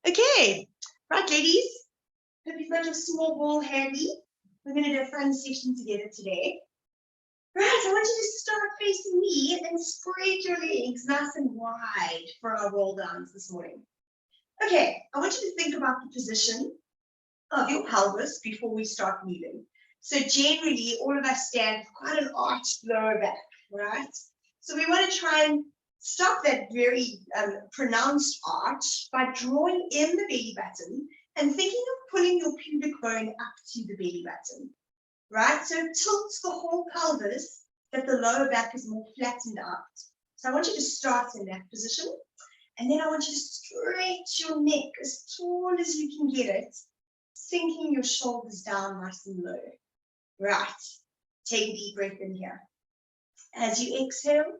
Okay, right, ladies. Hope you've got your small ball handy. We're going to do a fun session together today. Right, I want you to start facing me and spread your legs nice and wide for our roll downs this morning. Okay, I want you to think about the position of your pelvis before we start kneeling. So generally, all of us stand with quite an arched lower back, right? So we want to try and stop that very pronounced arch by drawing in the belly button and thinking of pulling your pubic bone up to the belly button, right? So it tilts the whole pelvis that the lower back is more flattened out. So I want you to start in that position. And then I want you to stretch your neck as tall as you can get it, sinking your shoulders down nice and low. Right. Take a deep breath in here. As you exhale,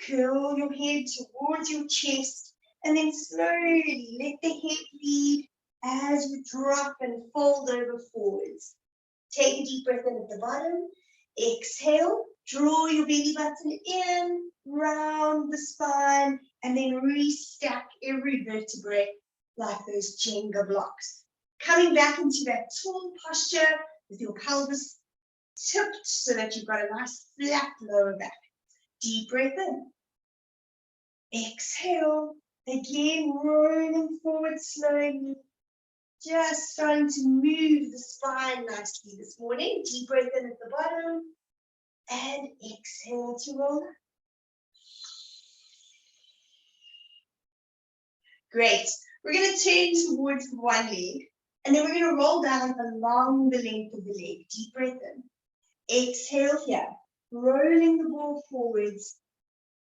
curl your head towards your chest and then slowly let the head lead as you drop and fold over forwards. Take a deep breath in at the bottom. Exhale, draw your belly button in, round the spine, and then restack every vertebrae like those Jenga blocks. Coming back into that tall posture with your pelvis tipped so that you've got a nice flat lower back. Deep breath in. Exhale, again rolling forward slowly. Just starting to move the spine nicely this morning. Deep breath in at the bottom and exhale to roll up. Great. We're going to turn towards the one leg and then we're going to roll down along the length of the leg. Deep breath in. Exhale here, rolling the ball forwards,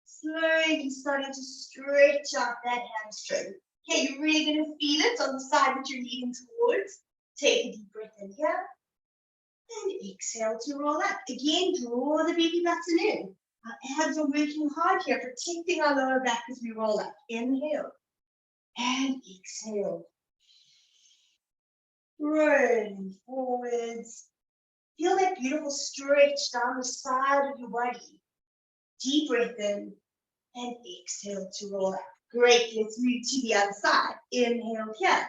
slowly starting to stretch out that hamstring. Okay, you're really going to feel it on the side that you're leaning towards. Take a deep breath in here and exhale to roll up. Again, draw the belly button in. Our abs are working hard here, protecting our lower back as we roll up. Inhale and exhale. Rolling forwards. Feel that beautiful stretch down the side of your body. Deep breath in and exhale to roll up. Great, let's move to the other side. Inhale here.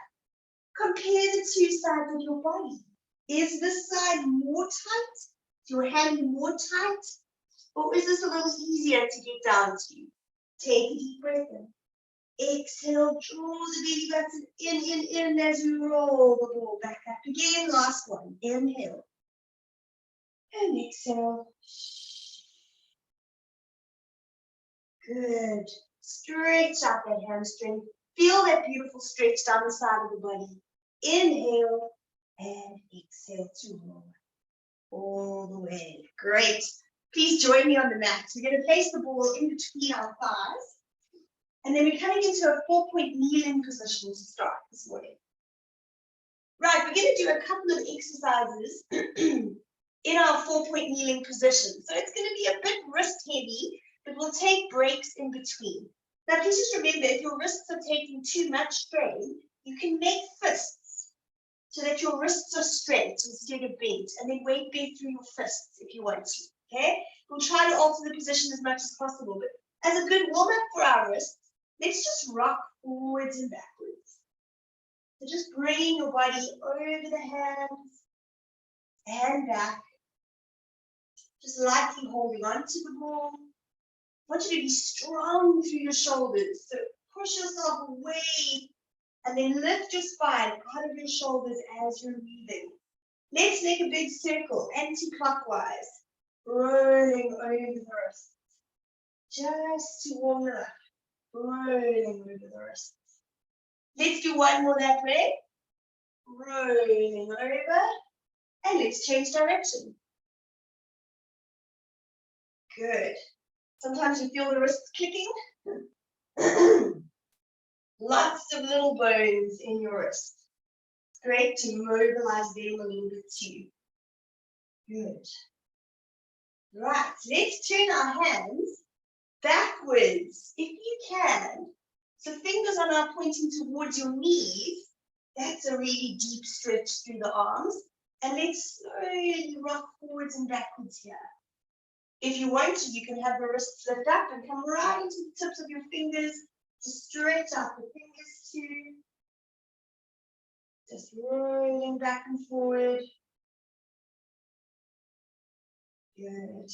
Compare the two sides of your body. Is this side more tight? Is your hand more tight? Or is this a little easier to get down to? Take a deep breath in. Exhale, draw the belly button in as you roll the ball back up. Again, last one. Inhale. And exhale. Good. Stretch out that hamstring. Feel that beautiful stretch down the side of the body. Inhale and exhale to roll all the way. Great. Please join me on the mat. We're going to place the ball in between our thighs. And then we're coming into a 4-point kneeling position to start this morning. Right, we're going to do a couple of exercises in our 4-point kneeling position. So it's going to be a bit wrist heavy, but we'll take breaks in between. Now, please just remember, if your wrists are taking too much strain, you can make fists so that your wrists are straight instead of bent, and then weight bear through your fists if you want to, okay? We'll try to alter the position as much as possible, but as a good warm-up for our wrists, let's just rock forwards and backwards. So just bringing your body over the hands and back, just lightly holding onto the ball. I want you to be strong through your shoulders. So push yourself away and then lift your spine out of your shoulders as you're moving. Let's make a big circle, anti-clockwise, rolling over the wrists. Just to warm it up, rolling over the wrists. Let's do one more that way. Rolling over. And let's change direction. Good. Sometimes you feel the wrists clicking. Lots of little bones in your wrist. It's great to mobilize them a little bit too. Good. Right, let's turn our hands backwards if you can. So fingers are now pointing towards your knees. That's a really deep stretch through the arms. And let's slowly rock forwards and backwards here. If you want to, you can have the wrists lift up and come right into the tips of your fingers to stretch out the fingers too. Just rolling back and forward. Good.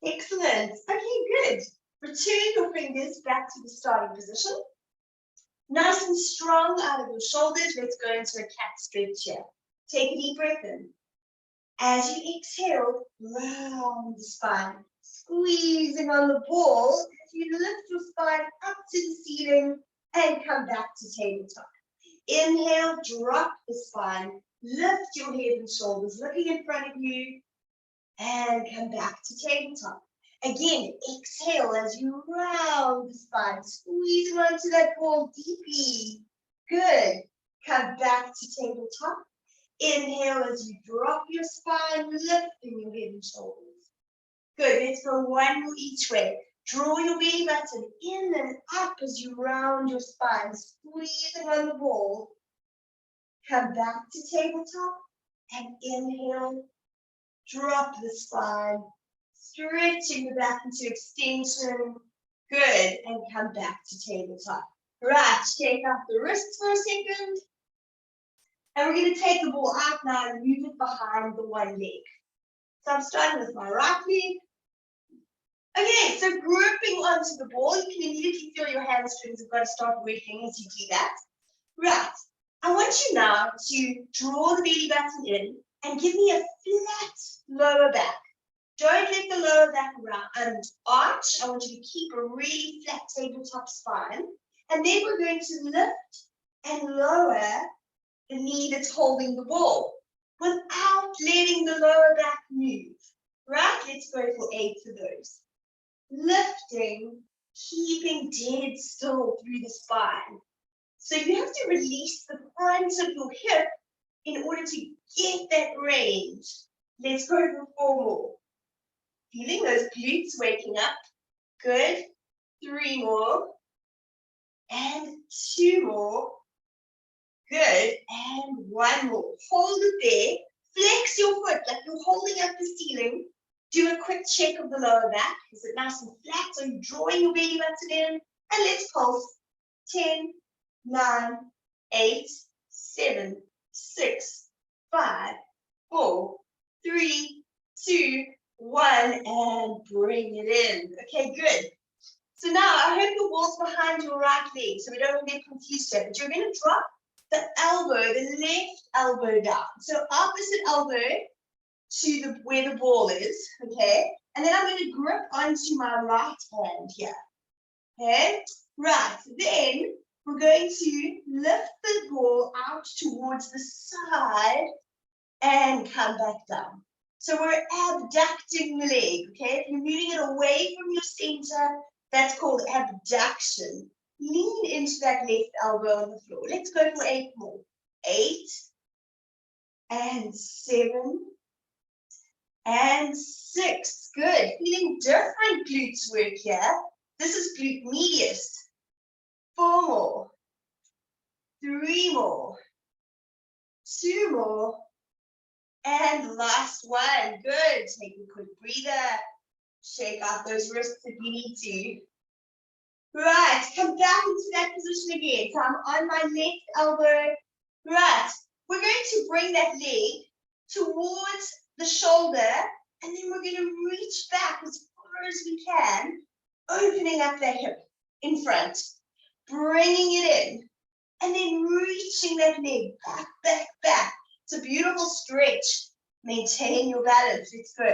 Excellent. Okay, good. Return your fingers back to the starting position. Nice and strong out of your shoulders. Let's go into a cat stretch here. Take a deep breath in. As you exhale, round the spine, squeezing on the ball as you lift your spine up to the ceiling and come back to tabletop. Inhale, drop the spine, lift your head and shoulders, looking in front of you, and come back to tabletop. Again, exhale as you round the spine, squeezing onto that ball deeply. Good. Come back to tabletop. Inhale as you drop your spine, lifting your head and shoulders. Good, let's go one more each way. Draw your belly button in and up as you round your spine, squeezing on the ball. Come back to tabletop and inhale. Drop the spine, stretching the back into extension. Good, and come back to tabletop. Right, shake off the wrists for a second. And we're going to take the ball out now and move it behind the one leg. So I'm starting with my right leg. Okay, so gripping onto the ball, you can immediately feel your hamstrings have got to start working as you do that. Right, I want you now to draw the belly button in and give me a flat lower back. Don't let the lower back arch. I want you to keep a really flat tabletop spine. And then we're going to lift and lower the knee that's holding the ball without letting the lower back move. Right? Let's go for 8 for those. Lifting, keeping dead still through the spine. So you have to release the front of your hip in order to get that range. Let's go for 4 more. Feeling those glutes waking up. Good. 3 more. And 2 more. Good, and 1 more. Hold it there. Flex your foot like you're holding up the ceiling. Do a quick check of the lower back. Is it nice and flat? Are you drawing your belly button in? And let's pulse. 10, 9, 8, 7, 6, 5, 4, 3, 2, 1, and bring it in. Okay, good. So now I hope your ball's behind your right leg so we don't get confused here. But you're going to drop the elbow, the left elbow down. So opposite elbow to where the ball is, okay? And then I'm going to grip onto my right hand here, okay? Right, then we're going to lift the ball out towards the side and come back down. So we're abducting the leg, okay? If you're moving it away from your center, that's called abduction. Lean into that left elbow on the floor. Let's go for 8 more. 8 and 7 and 6. Good. Feeling different glutes work here. This is glute medius. 4 more. 3 more. 2 more. And last one. Good. Take a quick breather. Shake out those wrists if you need to. Right, come back into that position again. So I'm on my left elbow. Right, we're going to bring that leg towards the shoulder, and then we're going to reach back as far as we can, opening up that hip in front, bringing it in, and then reaching that leg back, back, back. It's a beautiful stretch. Maintain your balance. Let's go.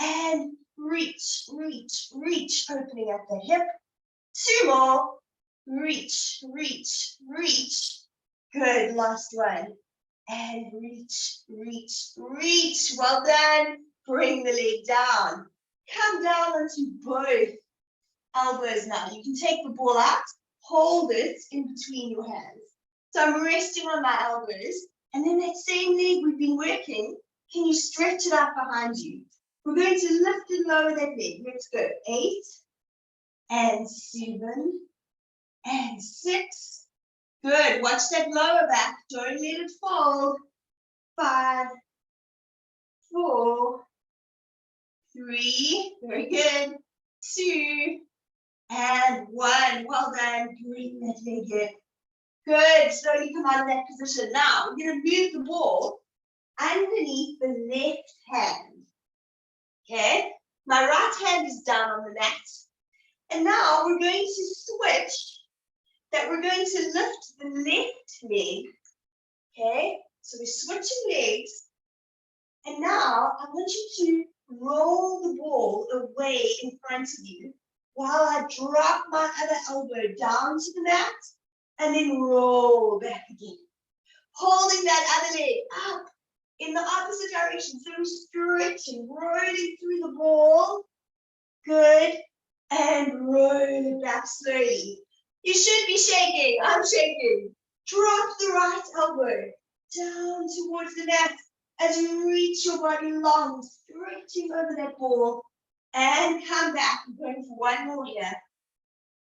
And reach, reach, reach, opening up the hip. 2 more. Reach, reach, reach. Good, last one. And reach, reach, reach. Well done. Bring the leg down. Come down onto both elbows now. You can take the ball out, hold it in between your hands. So I'm resting on my elbows, and then that same leg we've been working, can you stretch it out behind you? We're going to lift and lower that leg. Let's go. 8 and 7 and 6. Good. Watch that lower back. Don't let it fall. 5, 4, 3. Very good. 2 and 1. Well done. Bring that leg in. Good. Slowly come out of that position. Now, we're going to move the ball underneath the left hand. Okay? My right hand is down on the mat. And now we're going to switch that we're going to lift the left leg. Okay? So we're switching legs. And now I want you to roll the ball away in front of you while I drop my other elbow down to the mat and then roll back again. Holding that other leg up in the opposite direction. So we're stretching, rolling through the ball. Good. And roll it back slowly. You should be shaking. I'm shaking. Drop the right elbow down towards the mat as you reach your body long, stretching over that ball. And come back. We're going for one more here.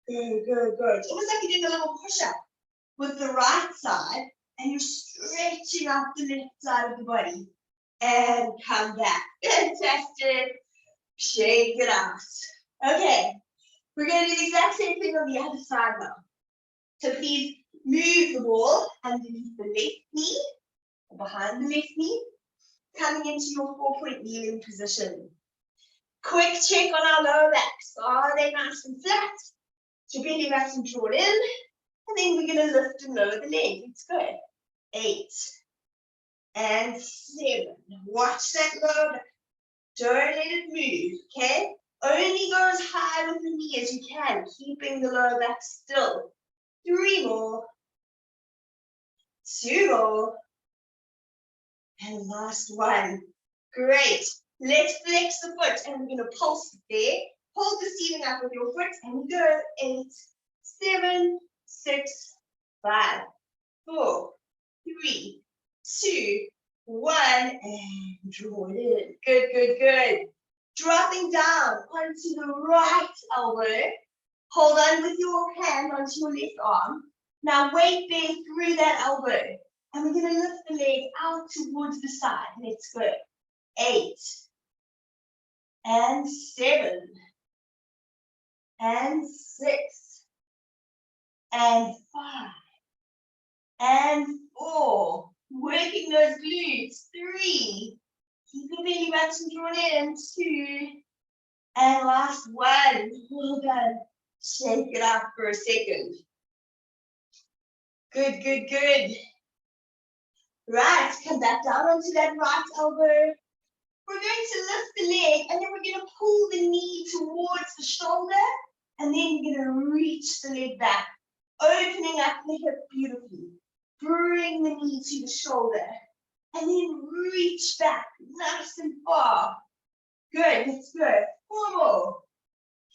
Good, good, good. It's almost like you're doing a little push-up with the right side, and you're stretching out the left side of the body. And come back. Fantastic. Shake it out. Okay. We're going to do the exact same thing on the other side now. So please move the ball underneath the left knee, or behind the left knee, coming into your 4-point kneeling position. Quick check on our lower backs. Are they nice and flat? So belly button drawn in, and then we're going to lift and lower the leg. Let's go. 8 and 7. Watch that lower back. Don't let it move, okay? Only go as high with the knee as you can, keeping the lower back still. 3 more. 2 more. And last one. Great. Let's flex the foot, and we're going to pulse it there. Hold the ceiling up with your foot, and go. 8, 7, 6, 5, 4, 3, 2, 1, and draw it in. Good, good, good. Dropping down onto the right elbow. Hold on with your hand onto your left arm. Now weight there through that elbow. And we're going to lift the leg out towards the side. Let's go. 8 and 7 and 6 and 5 and 4. Working those glutes. 3. Keep your belly button drawn in. 2. And last one. Well done. Shake it up for a second. Good, good, good. Right, come back down onto that right elbow. We're going to lift the leg, and then we're going to pull the knee towards the shoulder, and then you're going to reach the leg back, opening up the hip beautifully. Bring the knee to the shoulder, and then reach back nice and far. Good, let's go. 4 more.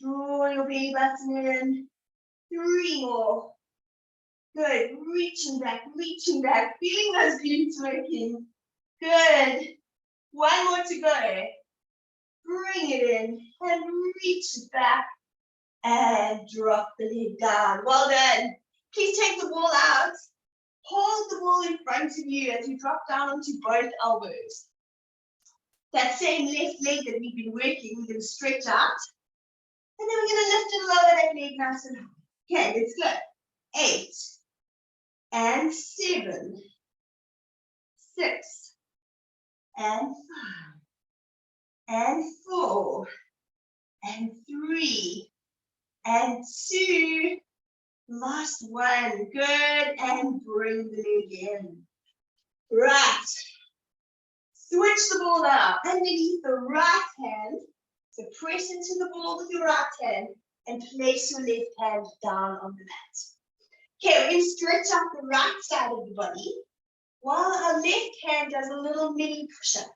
Draw your belly button in. 3 more. Good, reaching back, feeling those glutes working. Good. 1 more to go. Bring it in and reach it back and drop the leg down. Well done. Please take the ball out. Hold the ball in front of you as you drop down onto both elbows. That same left leg that we've been working, we're going to stretch out. And then we're going to lift and lower that leg nice and high. Okay, let's go. 8 and 7, 6 and 5 and 4 and 3 and 2. Last one. Good. And bring the leg in. Right. Switch the ball now underneath the right hand. So press into the ball with your right hand and place your left hand down on the mat. Okay, we're going to stretch out the right side of the body while our left hand does a little mini push-up.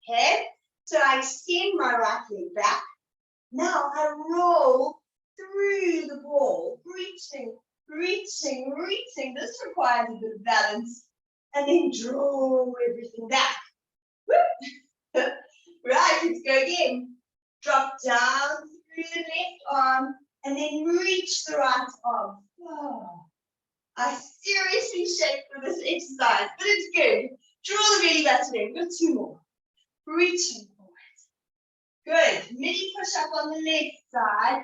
Okay, so I extend my right leg back. Now I roll through the ball, reaching. This requires a bit of balance. And then draw everything back. Right, let's go again. Drop down through the left arm and then reach the right arm. Oh. I seriously shake for this exercise, but it's good. Draw the belly button in. Got 2 more. Reaching forward. Good. Mini push up on the left side.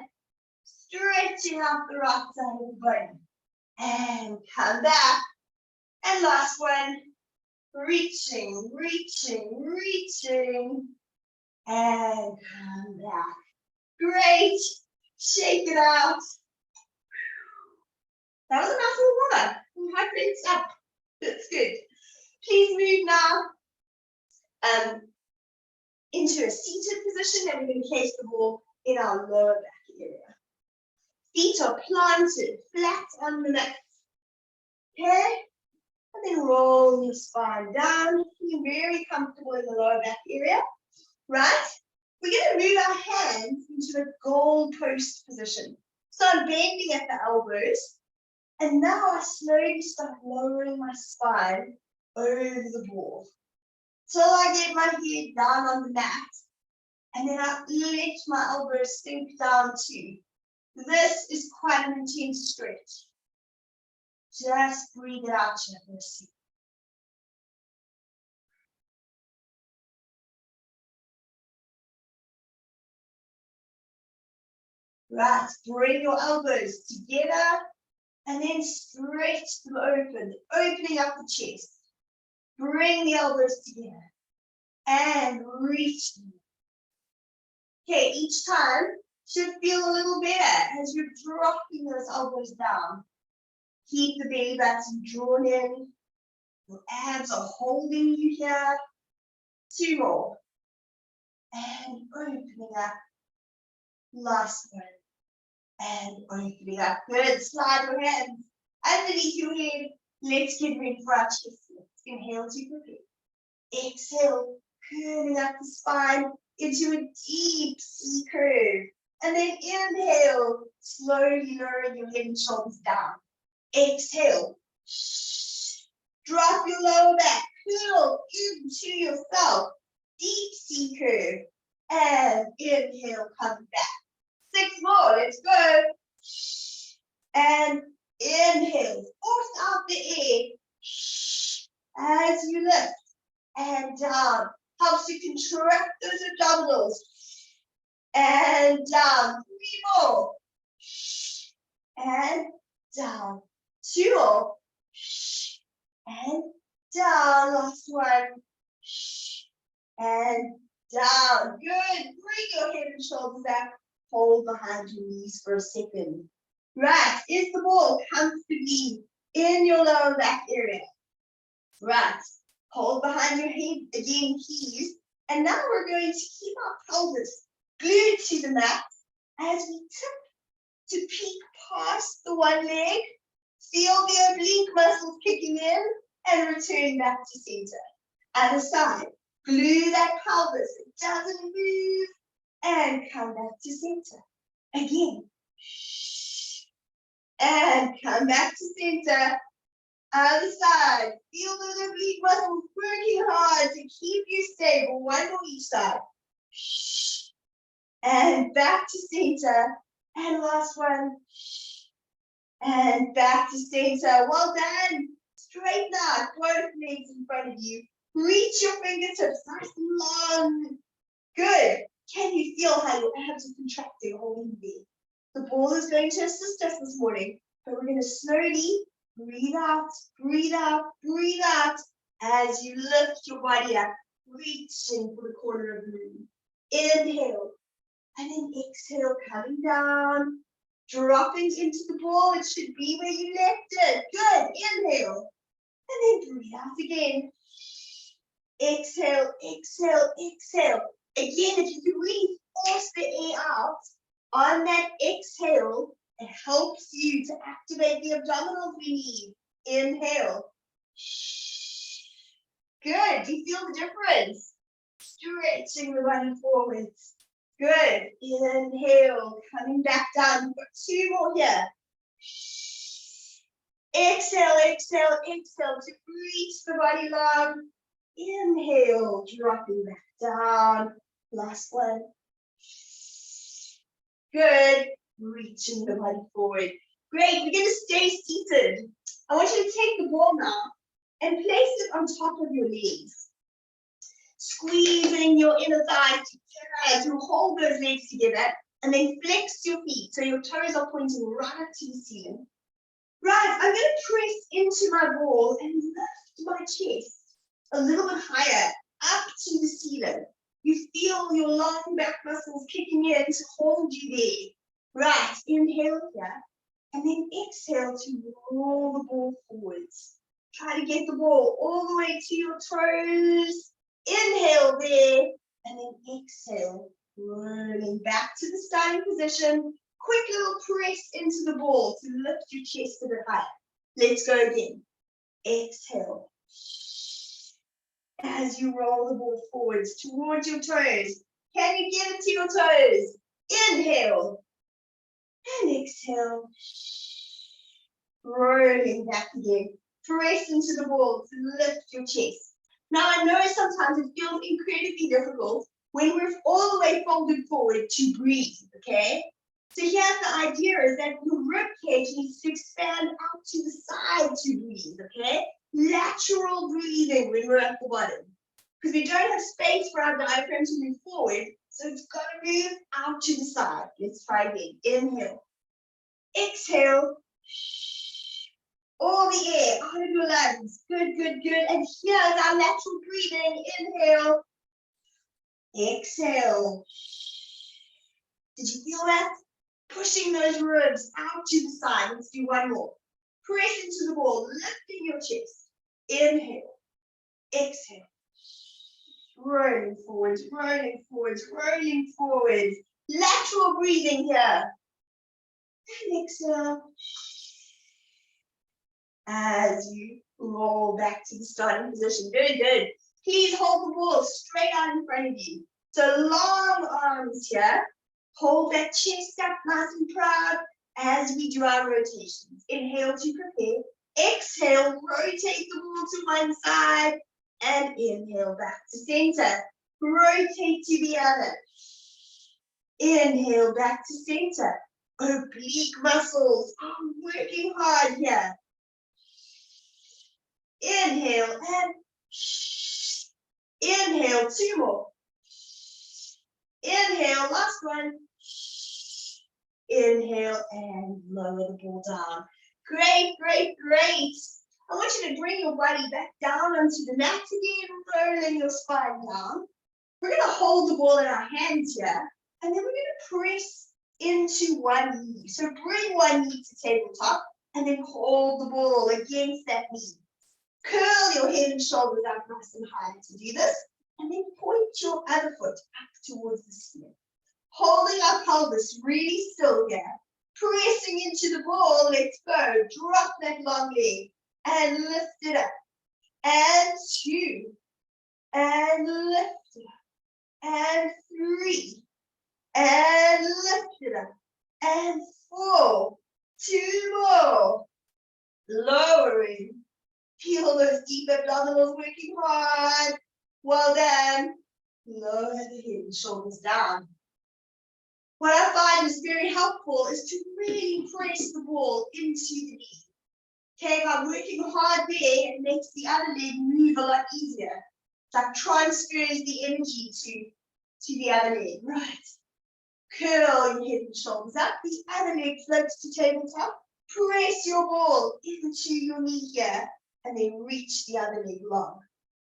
Stretching out the right side of the body. and come back. And last one, reaching, and come back. Great. Shake it out. That was a mouthful of water. My friends up. That's good. Please move now into a seated position, and we're going to place the ball in our lower back area. Feet are planted flat on the mat. Okay? And then roll your spine down. Feel very comfortable in the lower back area. Right? We're going to move our hands into a goal post position. So I'm bending at the elbows. And now I slowly start lowering my spine over the ball. Till I get my head down on the mat. And then I let my elbows sink down too. This is quite an intense stretch. Just breathe it out here for a second. Right, bring your elbows together and then stretch them open, opening up the chest. Bring the elbows together and reach them. Okay, each time should feel a little better as you're dropping those elbows down. Keep the belly button drawn in. Your abs are holding you here. 2 more. And opening up. Last one. And opening up. Good. Slide your hands underneath your head. Let's get ready for our chest lift. Inhale to prepare. Exhale, curling up the spine into a deep C curve. And then inhale, slowly lowering your head and shoulders down. Exhale. Drop your lower back. Curl into yourself. Deep C curve. And inhale, come back. 6 more. Let's go. And inhale. Force out the air. As you lift. And down. Helps you contract those abdominals. And down. 3 more. And down. 2 more. And down. Last one. And down. Good. Bring your head and shoulders back. Hold behind your knees for a second. Right. Is the ball comfortably in your lower back area? Right. Hold behind your head again, please. And now we're going to keep our pelvis glued to the mat as we tip to peek past the one leg. Feel the oblique muscles kicking in and return back to center. Other side. Glue that pelvis. It doesn't move. And come back to center. Again. And come back to center. Other side. Feel those oblique muscles working hard to keep you stable. 1 on each side. And back to center. And last one. And back to center. Well done. Straighten out both legs in front of you. Reach your fingertips nice and long. Good. Can you feel how your abs are contracting holding there? The ball is going to assist us this morning, but we're going to slowly breathe out, breathe out, breathe out as you lift your body up, reaching for the corner of the room. Inhale, and then exhale, coming down, dropping into the ball. It should be where you left it. Good. Inhale, and then breathe out again. Exhale, exhale, exhale. Again, if you really force the air out on that exhale, it helps you to activate the abdominals we need. Inhale. Good. Do you feel the difference? Stretching the body forwards. Good. Inhale. Coming back down. We've got 2 more here. Exhale, exhale, exhale to reach the body long. Inhale, dropping back down. Last one. Good. Reaching the body forward. Great. We're going to stay seated. I want you to take the ball now and place it on top of your legs. Squeezing your inner thighs together as you hold those legs together and then flex your feet so your toes are pointing right up to the ceiling. Right, I'm going to press into my ball and lift my chest a little bit higher, up to the ceiling. You feel your long back muscles kicking in to hold you there. Right, inhale here, and then exhale to roll the ball forwards. Try to get the ball all the way to your toes. Inhale there, and then exhale, rolling back to the starting position. Quick little press into the ball to lift your chest a bit higher. Let's go again. Exhale. As you roll the ball forwards towards your toes. Can you get it to your toes? Inhale. And exhale. Rolling back again. Press into the ball to lift your chest. Now I know sometimes it feels incredibly difficult when we're all the way folded forward to breathe, okay? So here's the idea is that your rib cage needs to expand out to the side to breathe, okay? Lateral breathing when we're at the bottom. Because we don't have space for our diaphragm to move forward, so it's got to move out to the side. Let's try again. Inhale. Exhale. All the air out of your lungs. Good, good, good. And here's our lateral breathing. Inhale. Exhale. Did you feel that? Pushing those ribs out to the side. Let's do one more. Press into the ball, lifting your chest. Inhale. Exhale. Rolling forwards, rolling forwards, rolling forwards. Lateral breathing here. And exhale. As you roll back to the starting position. Good, good. Please hold the ball straight out in front of you. So long arms here. Hold that chest up nice and proud as we do our rotations. Inhale to prepare. Exhale, rotate the ball to one side. And inhale back to center. Rotate to the other. Inhale back to center. Oblique muscles are working hard here. Inhale and inhale, two more. Inhale, last one. Inhale and lower the ball down. Great, great, great. I want you to bring your body back down onto the mat again, rolling your spine down. We're going to hold the ball in our hands here, and then we're going to press into one knee. So bring one knee to tabletop, and then hold the ball against that knee. Curl your head and shoulders up nice and high to do this, and then point your other foot up towards the ceiling. Holding our pelvis really still here. Pressing into the ball, let's go. Drop that long leg and lift it up. And two. And lift it up. And three. And lift it up. And four. Two more. Lowering. Feel those deep abdominals working hard. Well done. Lower the head and shoulders down. What I find is very helpful is to really press the ball into the knee. Okay, by working hard there, it makes the other leg move a lot easier. It's like transfers the energy to the other leg. Right. Curl your head and shoulders up. The other leg floats to tabletop. Press your ball into your knee here, and then reach the other leg long.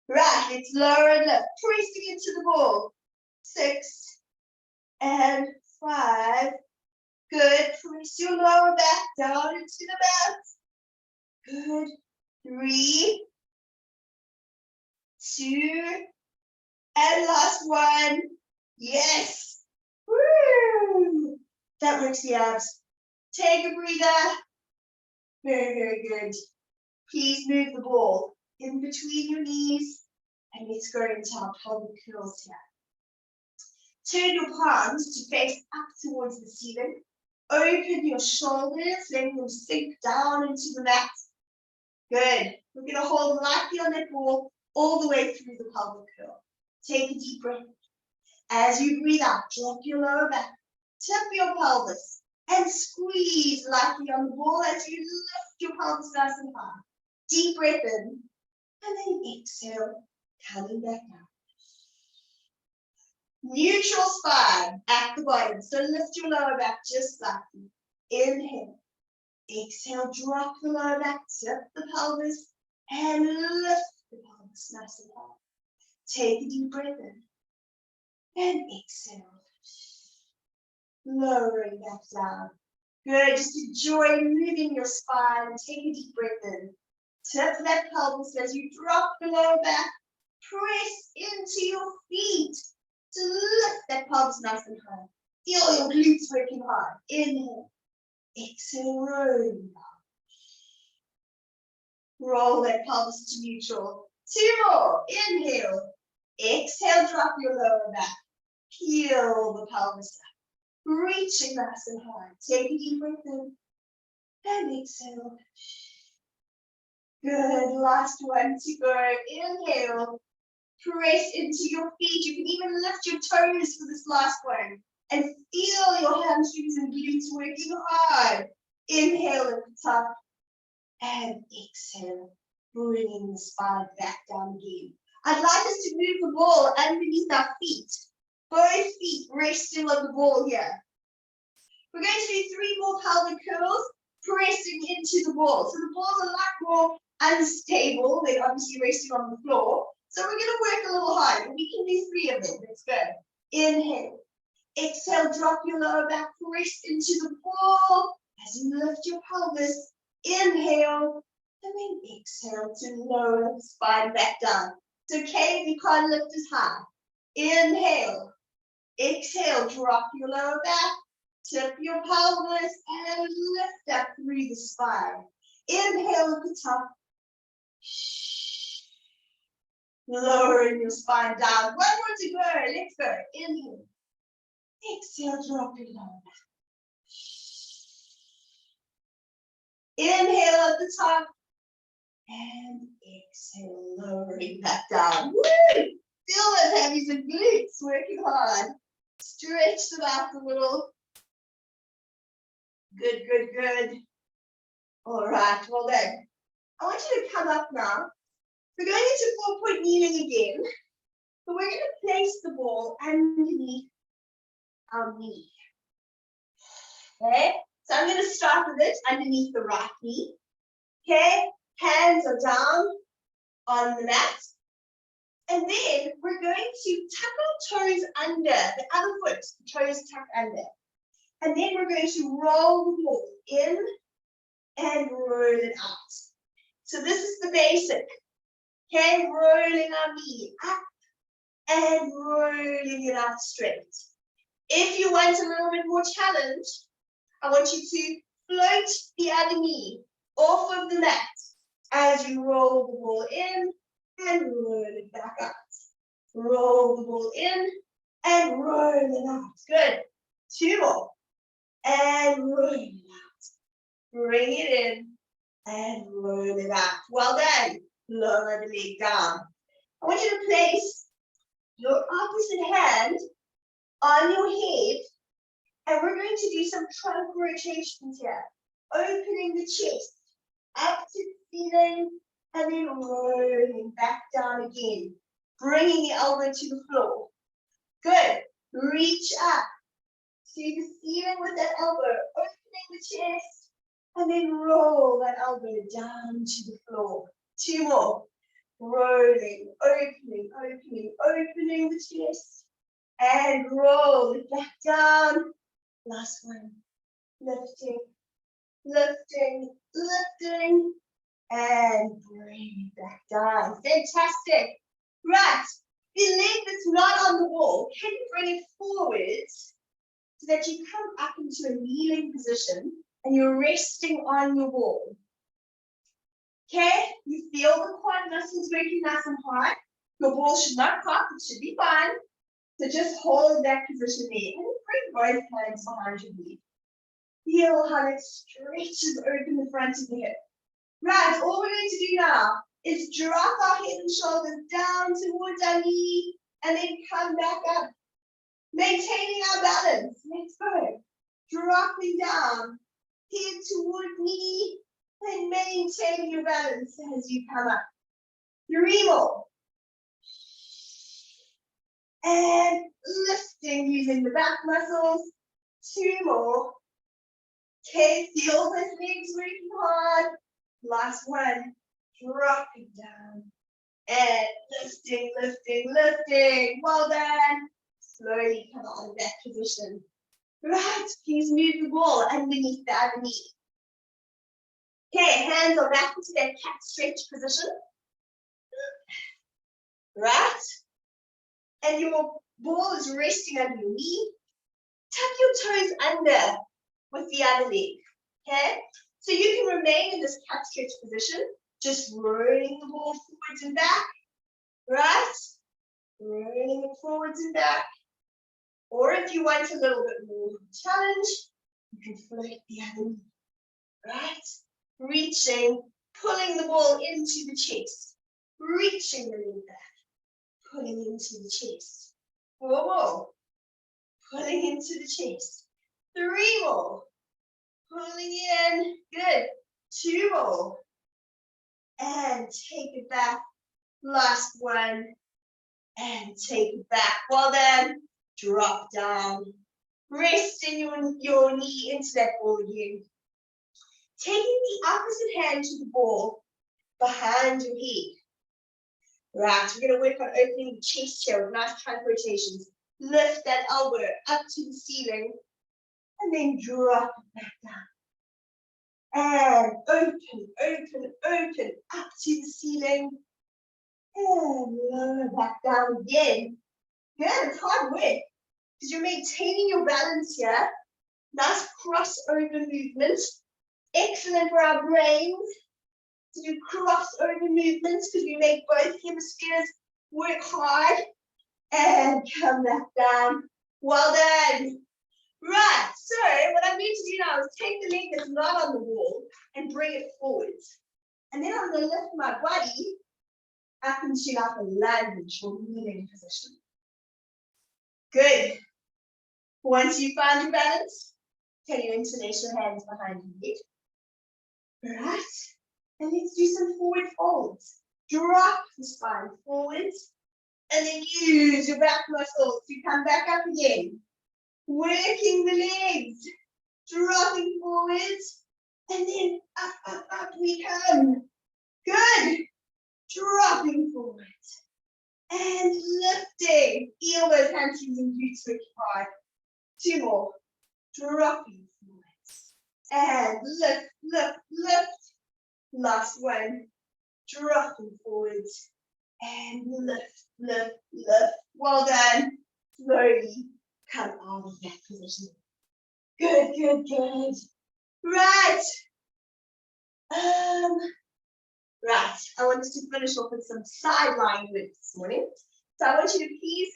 Right, let's lower and lift. Pressing into the ball. 6 and 5. Good. Press your lower back down into the mat. Good. 3, 2, and last one. Yes. Woo. That works the abs. Take a breather. Very, very good. Please move the ball in between your knees, and let's go into our pelvic curls here. Turn your palms to face up towards the ceiling. Open your shoulders, letting them sink down into the mat. Good. We're going to hold lightly on that ball all the way through the pelvic curl. Take a deep breath. As you breathe out, drop your lower back, tip your pelvis, and squeeze lightly on the ball as you lift your pelvis nice and high. Deep breath in, and then exhale, coming back down. Neutral spine at the bottom, so lift your lower back just slightly. Inhale, Exhale, drop the lower back, tip the pelvis, and lift the pelvis nice and high. Take a deep breath in, and exhale. Lowering back down. Good, just enjoy moving your spine. Take a deep breath in. Tip that pelvis as you drop the lower back. Press into your feet to lift that pelvis nice and high. Feel your glutes working hard. Inhale. Exhale, rolling down. Roll that pelvis to neutral. 2 more. Inhale. Exhale, drop your lower back. Peel the pelvis up. Reaching nice and high. Take a deep breath in. And exhale. Good. Last one to go. Inhale. Press into your feet. You can even lift your toes for this last one. And feel your hamstrings and glutes working hard. Inhale at the top. And exhale. Bringing the spine back down again. I'd like us to move the ball underneath our feet. Both feet resting on the ball here. We're going to do 3 more pelvic curls, pressing into the ball. So the ball's a lot more unstable than obviously resting on the floor. So we're going to work a little harder. We can do 3 of them. Let's go. Inhale. Exhale, drop your lower back, press into the ball as you lift your pelvis. Inhale, and then exhale to lower the spine back down. It's okay if you can't lift as high. Inhale. Exhale, drop your lower back, tip your pelvis, and lift up through the spine. Inhale at the top. Lowering your spine down. 1 more to go. Let's go. Inhale. Exhale, drop your lower back. Inhale at the top. And exhale, lowering back down. Woo! Feel those hammies and glutes working hard. Stretch them out a little. Good, good, good. All right, well done. I want you to come up now. We're going into 4-point kneeling again. But we're going to place the ball underneath our knee. Okay, so I'm going to start with it underneath the right knee. Okay, hands are down on the mat. And then we're going to tuck our toes under, the other foot, toes tucked under. And then we're going to roll the ball in and roll it out. So this is the basic. Okay, rolling our knee up and rolling it out straight. If you want a little bit more challenge, I want you to float the other knee off of the mat as you roll the ball in and roll it back out. Roll the ball in and roll it out. Good. 2 more. And roll it out. Bring it in and roll it out. Well done. Lower the leg down. I want you to place your opposite hand on your head, and we're going to do some trunk rotations here. Opening the chest up to the ceiling and then rolling back down again. Bringing the elbow to the floor. Good. Reach up to the ceiling with that elbow. Opening the chest and then roll that elbow down to the floor. 2 more. Rolling, opening, opening, opening the chest. And roll it back down. Last one. Lifting, lifting, lifting. And bring it back down. Fantastic. Right. The leg that's not on the wall, can you bring it forwards so that you come up into a kneeling position and you're resting on your wall. Okay, you feel the quad muscles working nice and hard. Your ball should not pop, it should be fine. So just hold that position there and bring both hands behind your knee. Feel how it stretches open the front of the hip. Right, all we're going to do now is drop our head and shoulders down towards our knee and then come back up. Maintaining our balance. Let's go. Dropping down, head toward knee, and maintain your balance as you come up. 3 more. And lifting using the back muscles. 2 more. Okay, feel those legs working hard. Last one, dropping down. And lifting, lifting, lifting. Well done. Slowly come out of that position. Right, please move the ball underneath the other knee. Okay, hands are back into that cat stretch position. Right? And your ball is resting under your knee. Tuck your toes under with the other leg. Okay? So you can remain in this cat stretch position, just rolling the ball forwards and back. Right? Rolling it forwards and back. Or if you want a little bit more challenge, you can float the other knee. Right? Reaching, pulling the ball into the chest. Reaching the leg back. Pulling into the chest. 4 more. Pulling into the chest. 3 more. Pulling in. Good. 2 more. And take it back. Last one. And take it back. Well done. Drop down. Resting your knee into that ball again. Taking the opposite hand to the ball behind your head. Right, we're going to work on opening the chest here with nice trunk rotations. Lift that elbow up to the ceiling and then drop it back down. And open, open, open up to the ceiling and lower back down again. Good, it's hard work because you're maintaining your balance here. Nice crossover movement. Excellent for our brains to do crossover movements because we make both hemispheres work hard. And come back down. Well done. Right, so what I'm going to do now is take the leg that's not on the wall and bring it forwards. And then I'm going to lift my body up into like a lunge or kneeling position. Good. Once you find your balance, can you interlace your hands behind your head? Right. And let's do some forward folds. Drop the spine forwards. And then use your back muscles to come back up again. Working the legs. Dropping forwards. And then up, up, up we come. Good. Dropping forwards. And lifting. Elbows, hamstrings, and glutes working hard. 2 more. Dropping forwards. And lift, lift, lift. Last one. Dropping forwards. And lift, lift, lift. Well done. Slowly come out of that position. Good, good, good. Right. Right. I wanted to finish off with some side lying work this morning. So I want you to please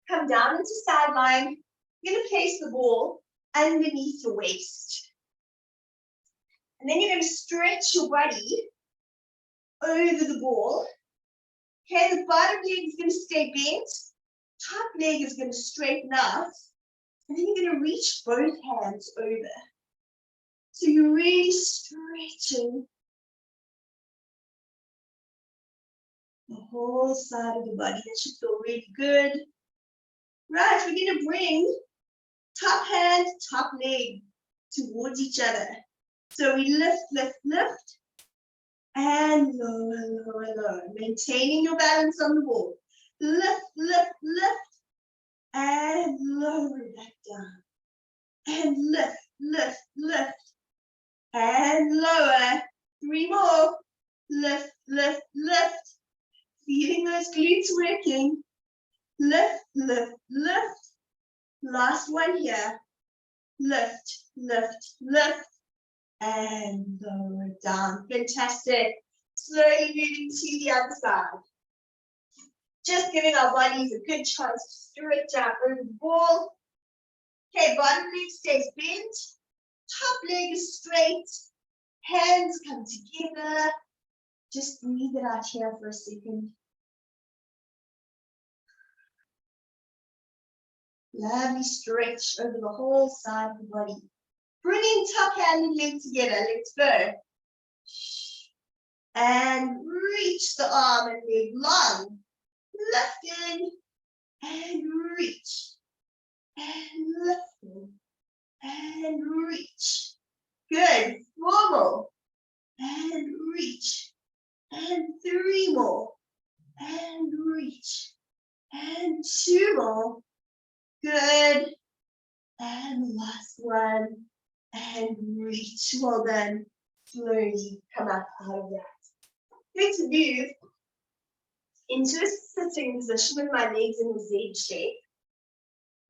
come down into side lying. You're going to place the ball underneath your waist. And then you're going to stretch your body over the ball. Okay, the bottom leg is going to stay bent. Top leg is going to straighten out. And then you're going to reach both hands over. So you're really stretching the whole side of the body. That should feel really good. Right, we're going to bring top hand, top leg towards each other. So we lift, lift, lift. And lower, lower, lower. Maintaining your balance on the ball. Lift, lift, lift. And lower that down. And lift, lift, lift. And lower. 3 more. Lift, lift, lift. Feeling those glutes working. Lift, lift, lift. Last one here. Lift, lift, lift. And lower down. Fantastic. Slowly moving to the other side. Just giving our bodies a good chance to stretch out over the ball. Okay, bottom leg stays bent. Top leg is straight. Hands come together. Just breathe it out here for a second. Lovely stretch over the whole side of the body. Bringing top hand and leg together. Let's go. And reach the arm and leg long. Lifting and reach. And lifting and reach. Good. 4 more. And reach. And 3 more. And reach. And 2 more. Good. And last one. And reach. Well done. Slowly come up out of that. Let's move into a sitting position with my legs in a Z shape.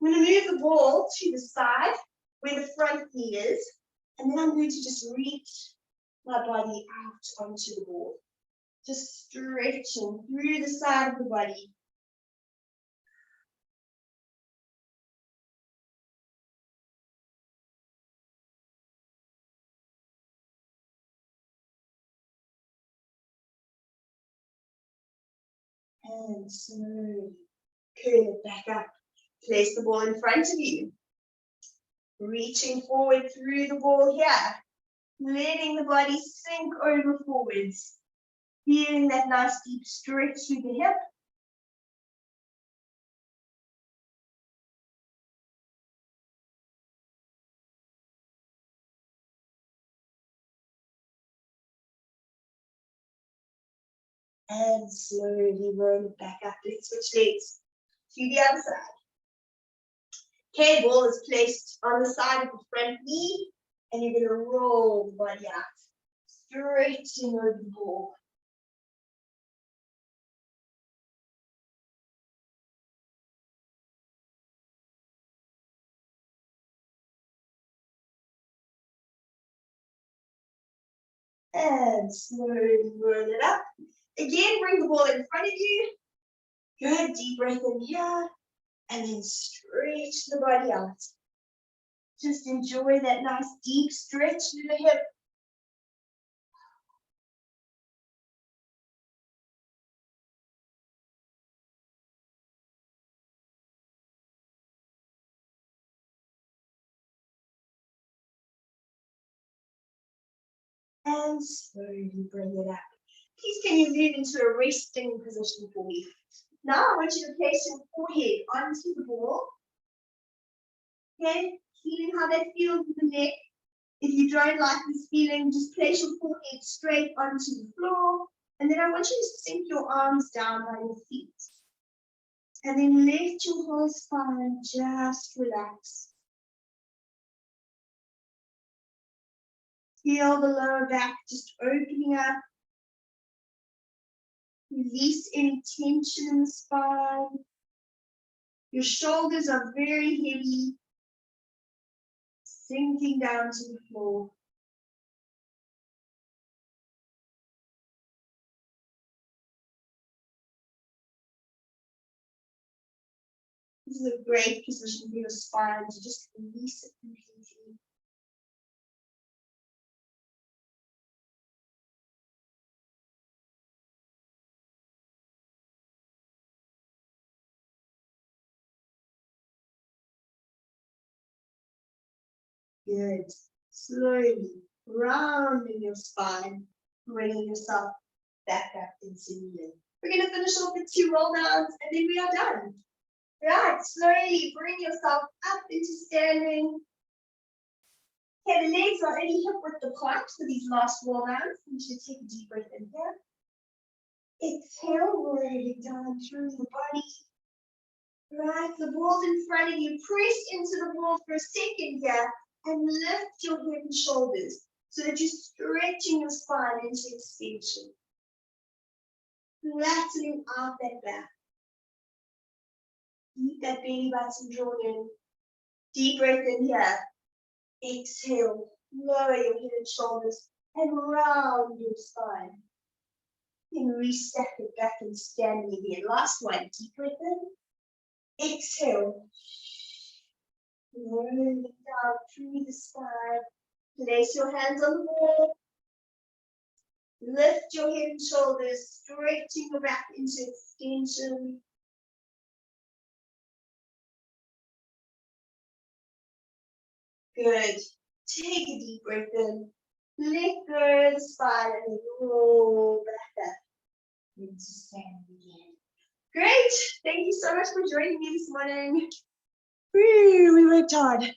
I'm going to move the ball to the side where the front knee is, and then I'm going to just reach my body out onto the ball. Just stretching through the side of the body. And slowly curl it back up. Place the ball in front of you. Reaching forward through the ball here. Letting the body sink over forwards. Feeling that nice deep stretch through the hip. And slowly roll it back up. Let's switch legs to the other side. Okay, ball is placed on the side of the front knee, and you're going to roll the body out, stretching over the ball. And slowly roll it up. Again, bring the ball in front of you. Good, deep breath in here, and then stretch the body out. Just enjoy that nice deep stretch through the hip. And slowly bring it up. Please can you move into a resting position for me? Now I want you to place your forehead onto the ball. Okay, feeling how that feels in the neck. If you don't like this feeling, just place your forehead straight onto the floor. And then I want you to sink your arms down by your feet. And then let your whole spine just relax. Feel the lower back just opening up. Release any tension in the spine. Your shoulders are very heavy, sinking down to the floor. This is a great position for your spine to just release it completely. Good. Slowly rounding your spine, bringing yourself back up into kneeling. We're going to finish off with 2 roll downs and then we are done. Right, slowly bring yourself up into standing. Okay, the legs are only hip width apart for these last roll downs. You should take a deep breath in here. Exhale, rolling down through the body. Right, the ball's in front of you. Press into the ball for a second here and lift your head and shoulders so that you're stretching your spine into extension. Flattening out that back. Keep that belly button drawn in. Deep breath in here. Exhale, lower your head and shoulders and round your spine. Then reset it back and standing again. Last one, deep breath in. Exhale. Rolling down through the spine. Place your hands on the wall. Lift your head and shoulders, stretching your back into extension. Good. Take a deep breath in. Let go of the spine and roll back up into standing again. Great. Thank you so much for joining me this morning. Woo, we worked hard.